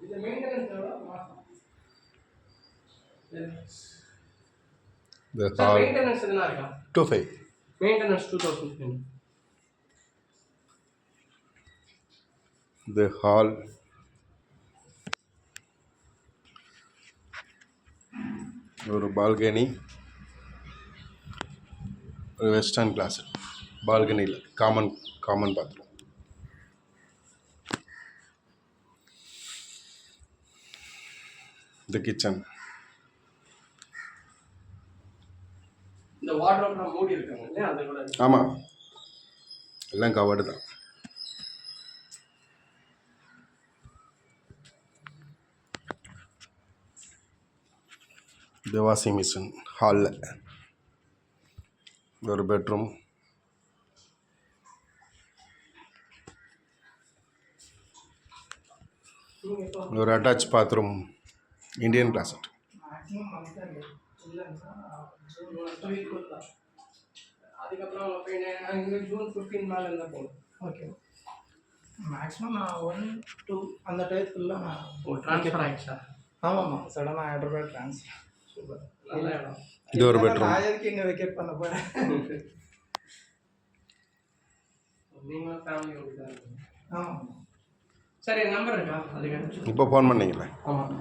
இது மெயின்டனன்ஸ் எவ்வளோ மாதம்? The hall மெயின்டனன்ஸ் எதுனா இருக்கா? 25. மெயின்டனன்ஸ் 2000. The hall ஒரு பால்கனி, ஒரு வெஸ்டர்ன் கிளாஸட். பால்கனியில் காமன் பாத்ரூம். The kitchen. இந்த வார்ட்ரோப்லாம் மூடி இருக்காங்க இல்லையா, அது கூட ஆமாம், எல்லாம் கவர்டு தான். இந்த வாஷிங் மிஷின் ஹாலில் ஒரு பெட்ரூம். ஒரு attach bathroom, Indian closet. Maximum monthly இல்லைன்னா வீக் கொடுக்கலாம். அதுக்கப்புறம் இங்கே ஜூன் 15 மேலே இருந்தால் போதும். ஓகே, மேக்ஸிமம் நான் 1 2 அந்த டயத்துக்குள்ள நான் ட்ரான்ஸ்ஃபர் ஆகிடுச்சா? ஆமாம்மா, சடனாக ஹைதராபாத் ட்ரான்ஸ்ஃபர். சூப்பர், நல்ல இடம். இது ஒரு பெட்ரூம். நான் எதுக்கு இங்கே வெக்கேட் பண்ண போகிறேன்? நீங்களும் ஃபேமிலி ஓடி தான் இருக்கீங்க. ஆமாம், சரி, நம்பர் இருக்கா? அதுக்கு இப்போ ஃபோன் பண்ணீங்களே. ஆமாம்.